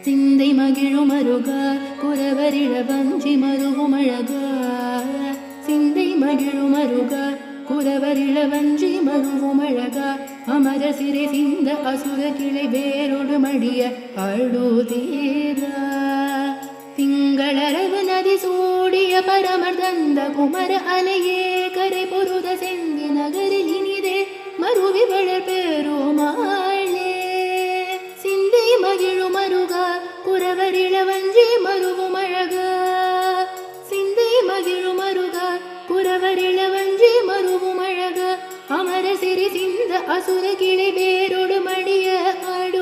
சிந்தை மகிழுமருக குரவரிழ வஞ்சி மருகுமழக சிந்தை மகிழுமருக குரவரிழ வஞ்சி மருகுமழக அமர சிறை சிந்த அசுர கிளை வேரோடு மடிய அழுதீரா திங்களரவு நதி சூடிய பரமர் தந்த குமர அலையே கரை பொருத செந்தி நகரில் இனிதே மருவி வளர் பெருமாளே சிந்தை மகிழுமருக குரவரிழ வஞ்சி மருகுமழக சிந்தை மகிழுமருக குரவரிழ வஞ்சி மருகுமழக அமர சிறி சிந்த அசுர கிளை வேரோடு மடிய ஆடு